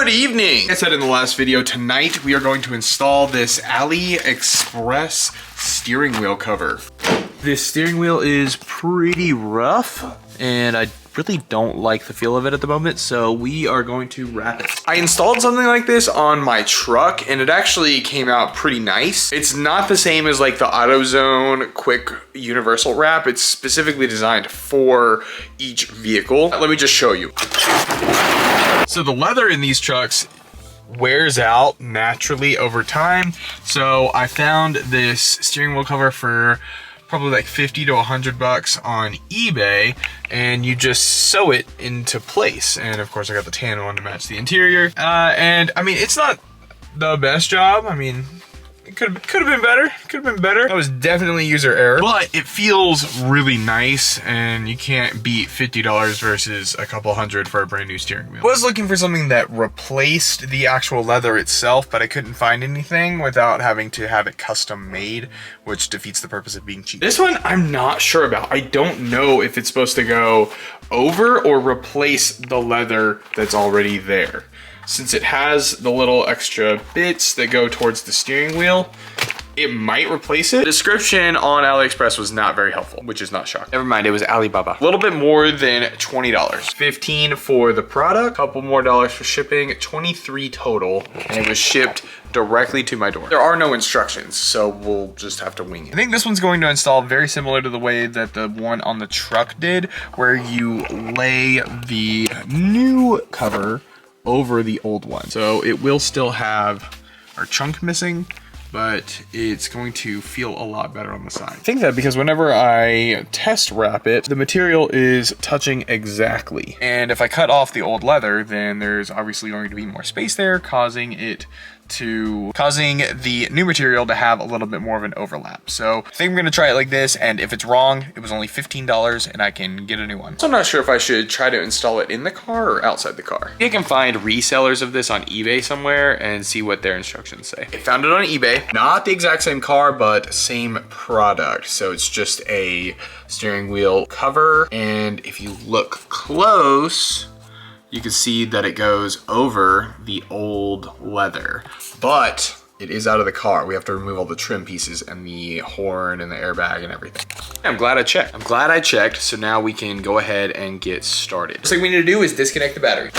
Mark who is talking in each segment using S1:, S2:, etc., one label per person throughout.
S1: Good evening. Like I said in the last video, tonight we are going to install this AliExpress steering wheel cover. This steering wheel is pretty rough and I really don't like the feel of it at the moment, so we are going to wrap it. I installed something like this on my truck and it actually came out pretty nice. It's not the same as like the AutoZone quick universal wrap. It's specifically designed for each vehicle. Let me just show you. So the leather in these trucks wears out naturally over time. So I found this steering wheel cover for probably like 50 to 100 bucks on eBay, and you just sew it into place. And of course I got the tan one to match the interior. And I mean, it's not the best job. I mean, it could have been better. Could have been better. That was definitely user error, but it feels really nice, and you can't beat $50 versus a couple hundred for a brand new steering wheel. I was looking for something that replaced the actual leather itself, but I couldn't find anything without having to have it custom made, which defeats the purpose of being cheap. This one I'm not sure about. I don't know if it's supposed to go over or replace the leather that's already there. Since it has the little extra bits that go towards the steering wheel, it might replace it. The description on AliExpress was not very helpful, which is not shocking. Never mind, it was Alibaba. A little bit more than $20. $15 for the product, a couple more dollars for shipping, $23 total, and it was shipped directly to my door. There are no instructions, so we'll just have to wing it. I think this one's going to install very similar to the way that the one on the truck did, where you lay the new cover over the old one. So it will still have our chunk missing, but it's going to feel a lot better on the side. I think that because whenever I test wrap it, the material is touching exactly. And if I cut off the old leather, then there's obviously going to be more space there, causing the new material to have a little bit more of an overlap. So I think I'm gonna try it like this, and if it's wrong, it was only $15 and I can get a new one. So I'm not sure if I should try to install it in the car or outside the car. You can find resellers of this on eBay somewhere and see what their instructions say. I found it on eBay, not the exact same car, but same product. So it's just a steering wheel cover, and if you look close, you can see that it goes over the old leather, but it is out of the car. We have to remove all the trim pieces and the horn and the airbag and everything. I'm glad I checked. So now we can go ahead and get started. First thing we need to do is disconnect the battery.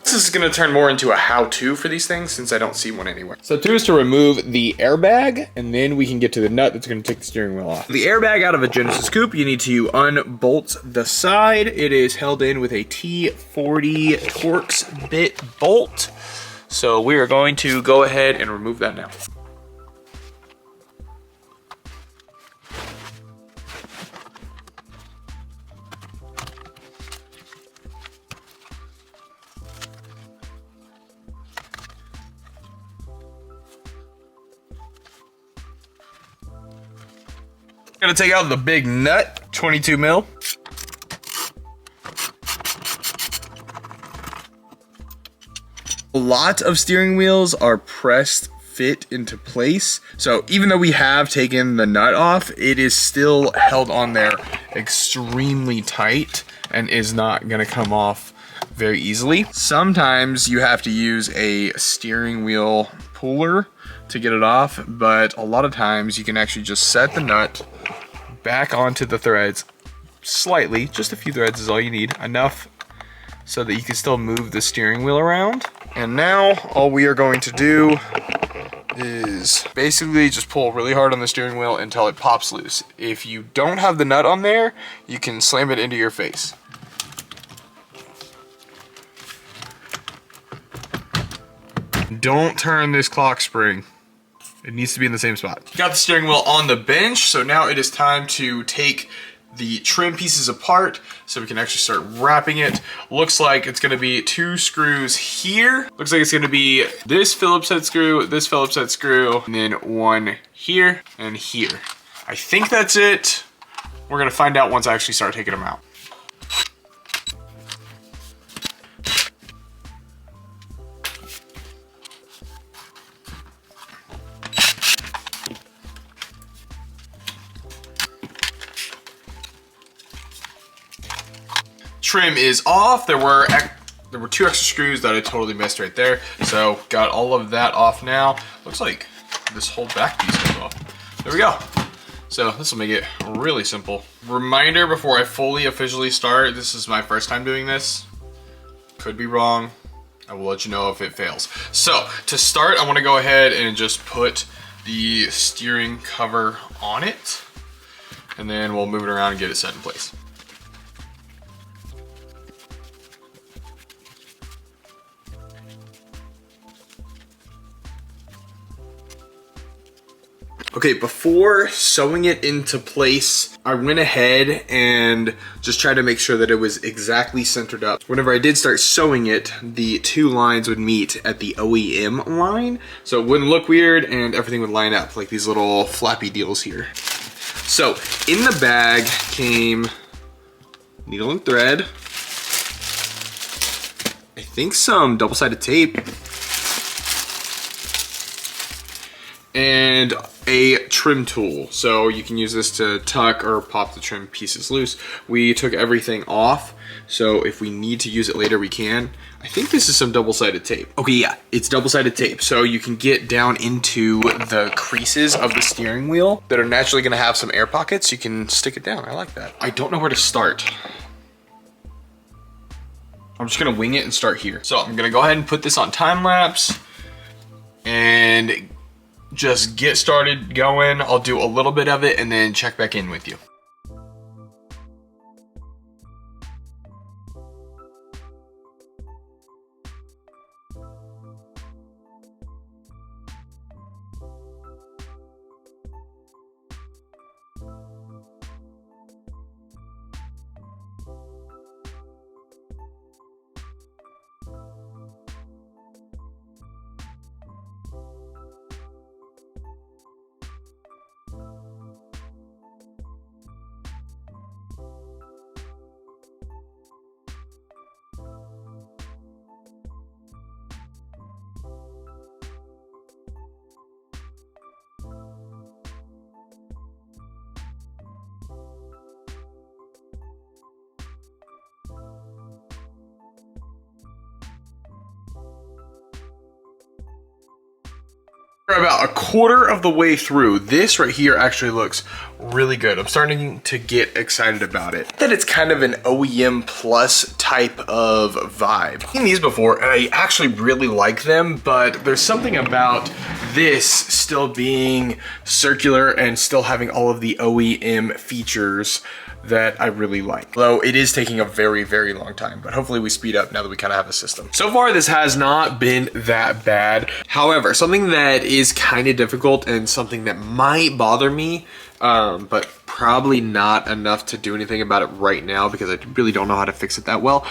S1: This is gonna turn more into a how-to for these things since I don't see one anywhere. So 2 is to remove the airbag, and then we can get to the nut that's gonna take the steering wheel off. The airbag out of a Genesis Coupe, you need to unbolt the side. It is held in with a T40 Torx bit bolt. So we are going to go ahead and remove that now. Gonna take out the big nut, 22 mil. A lot of steering wheels are pressed fit into place. So even though we have taken the nut off, it is still held on there extremely tight and is not gonna come off very easily. Sometimes you have to use a steering wheel puller to get it off, but a lot of times you can actually just set the nut back onto the threads slightly. Just a few threads is all you need, enough so that you can still move the steering wheel around. And now all we are going to do is basically just pull really hard on the steering wheel until it pops loose. If you don't have the nut on there, you can slam it into your face. Don't turn this clock spring. It needs to be in the same spot. Got the steering wheel on the bench, so now it is time to take the trim pieces apart so we can actually start wrapping it. Looks like it's gonna be 2 screws here. Looks like it's gonna be this Phillips head screw, this Phillips head screw, and then 1 here and here. I think that's it. We're gonna find out once I actually start taking them out. Trim is off. There there were 2 extra screws that I totally missed right there. So got all of that off now. Looks like this whole back piece comes off. There we go. So this will make it really simple. Reminder before I fully officially start, this is my first time doing this. Could be wrong. I will let you know if it fails. So to start, I want to go ahead and just put the steering cover on it, and then we'll move it around and get it set in place. Okay, before sewing it into place, I went ahead and just tried to make sure that it was exactly centered up. Whenever I did start sewing it, the 2 lines would meet at the OEM line, so it wouldn't look weird and everything would line up like these little flappy deals here. So in the bag came needle and thread, I think some double-sided tape, and a trim tool. So you can use this to tuck or pop the trim pieces loose. We took everything off, so if we need to use it later, we can. I think this is some double-sided tape. Okay, yeah, it's double-sided tape. So you can get down into the creases of the steering wheel that are naturally gonna have some air pockets. You can stick it down, I like that. I don't know where to start. I'm just gonna wing it and start here. So I'm gonna go ahead and put this on time lapse and just get started going. I'll do a little bit of it and then check back in with you. We're about a quarter of the way through. This right here actually looks really good. I'm starting to get excited about it. That it's kind of an OEM plus type of vibe. I've seen these before and I actually really like them, but there's something about this still being circular and still having all of the OEM features that I really like. Though it is taking a very, very long time, but hopefully we speed up now that we kind of have a system. So far, this has not been that bad. However, something that is kind of difficult and something that might bother me, but probably not enough to do anything about it right now because I really don't know how to fix it that well.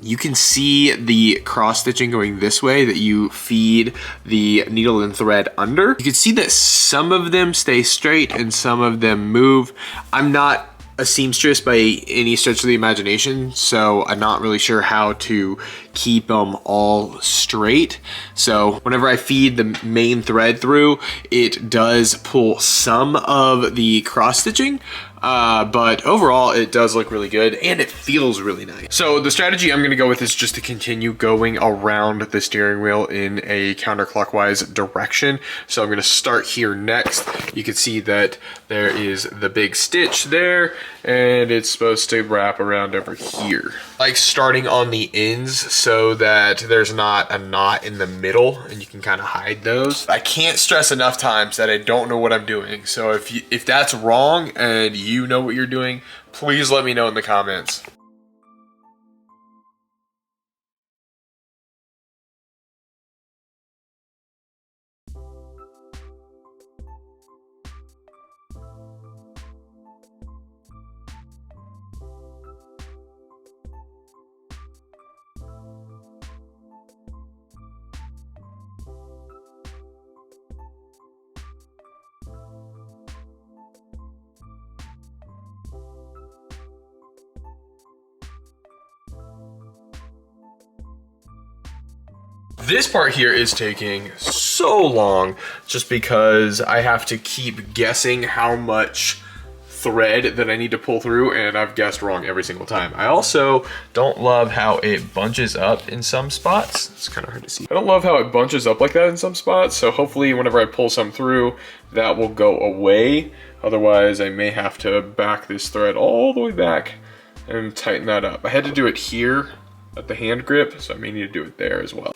S1: You can see the cross stitching going this way that you feed the needle and thread under. You can see that some of them stay straight and some of them move. I'm not a seamstress by any stretch of the imagination, so I'm not really sure how to keep them all straight. So whenever I feed the main thread through, it does pull some of the cross stitching, but overall it does look really good and it feels really nice. So the strategy I'm gonna go with is just to continue going around the steering wheel in a counterclockwise direction. So I'm gonna start here next. You can see that there is the big stitch there and it's supposed to wrap around over here. Like starting on the ends so that there's not a knot in the middle and you can kind of hide those. I can't stress enough times that I don't know what I'm doing. So if that's wrong and you know what you're doing, please let me know in the comments. This part here is taking so long just because I have to keep guessing how much thread that I need to pull through, and I've guessed wrong every single time. I also don't love how it bunches up in some spots. It's kind of hard to see. I don't love how it bunches up like that in some spots, so hopefully whenever I pull some through, that will go away. Otherwise, I may have to back this thread all the way back and tighten that up. I had to do it here at the hand grip, so I may need to do it there as well.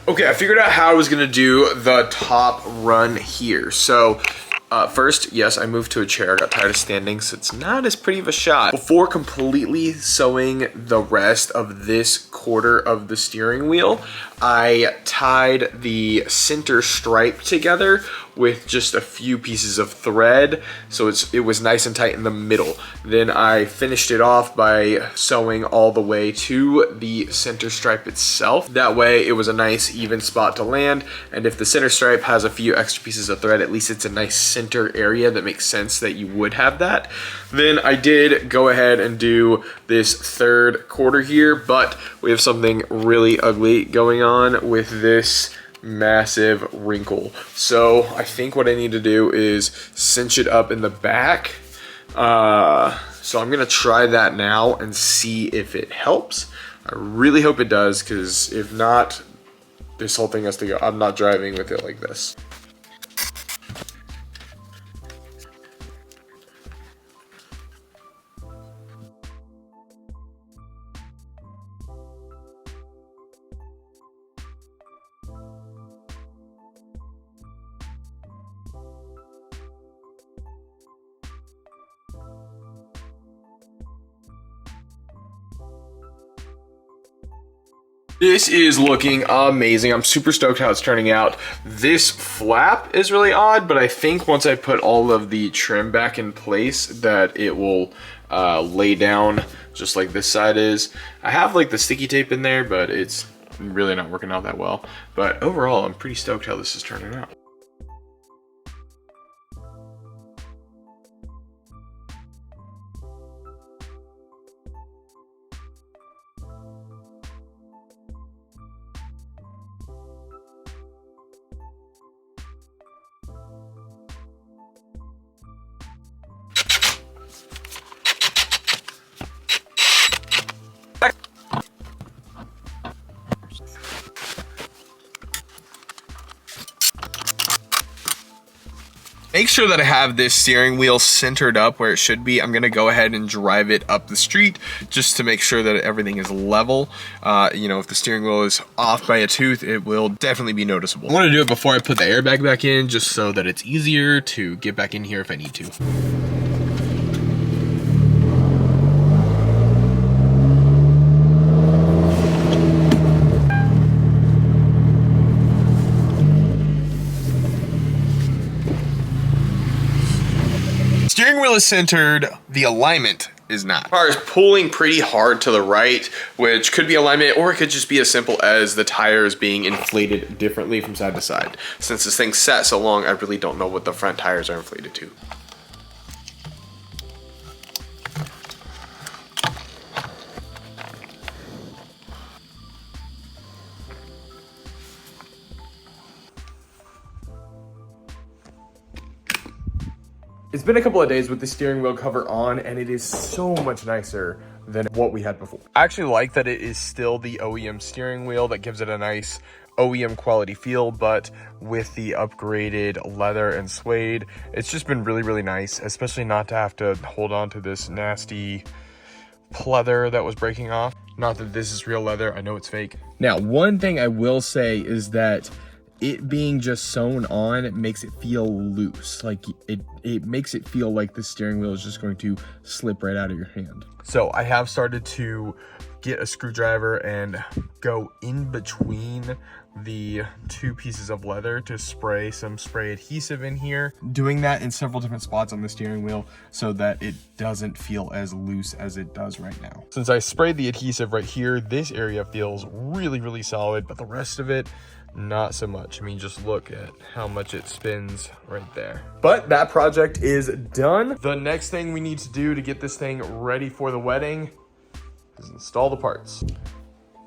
S1: Okay, I figured out how I was gonna do the top run here. So first, yes, I moved to a chair. I got tired of standing, so it's not as pretty of a shot. Before completely sewing the rest of this quarter of the steering wheel, I tied the center stripe together with just a few pieces of thread, so it was nice and tight in the middle. Then I finished it off by sewing all the way to the center stripe itself. That way it was a nice even spot to land, and if the center stripe has a few extra pieces of thread, at least it's a nice center area that makes sense that you would have that. Then I did go ahead and do this third quarter here, but we have something really ugly going on with this massive wrinkle. So I think what I need to do is cinch it up in the back. So I'm gonna try that now and see if it helps. I really hope it does, because if not, this whole thing has to go. I'm not driving with it like this. This is looking amazing. I'm super stoked how it's turning out. This flap is really odd, but I think once I put all of the trim back in place that it will lay down just like this side is. I have like the sticky tape in there, but it's really not working out that well. But overall, I'm pretty stoked how this is turning out. Make sure that I have this steering wheel centered up where it should be. I'm gonna go ahead and drive it up the street just to make sure that everything is level. You know, if the steering wheel is off by a tooth, it will definitely be noticeable. I wanna do it before I put the airbag back in, just so that it's easier to get back in here if I need to. Steering wheel is centered, the alignment is not. The car is pulling pretty hard to the right, which could be alignment, or it could just be as simple as the tires being inflated differently from side to side. Since this thing's sat so long, I really don't know what the front tires are inflated to. It's been a couple of days with the steering wheel cover on, and it is so much nicer than what we had before. I actually like that it is still the OEM steering wheel that gives it a nice OEM quality feel, but with the upgraded leather and suede, it's just been really, really nice, especially not to have to hold on to this nasty pleather that was breaking off. Not that this is real leather, I know it's fake. Now, one thing I will say is that
S2: it being just sewn on, it makes it feel loose. Like it makes it feel like the steering wheel is just going to slip right out of your hand. So I have started to get a screwdriver and go in between the two pieces of leather to spray some spray adhesive in here. Doing that in several different spots on the steering wheel so that it doesn't feel as loose as it does right now. Since I sprayed the adhesive right here, this area feels really, really solid, but the rest of it, not so much. I mean, just look at how much it spins right there. But that project is done. The next thing we need to do to get this thing ready for the wedding is install the parts.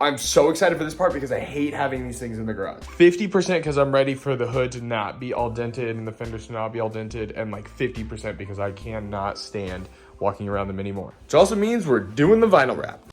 S2: I'm so excited for this part because I hate having these things in the garage. 50% because I'm ready for the hood to not be all dented and the fenders to not be all dented, and like 50% because I cannot stand walking around them anymore. Which also means we're doing the vinyl wrap.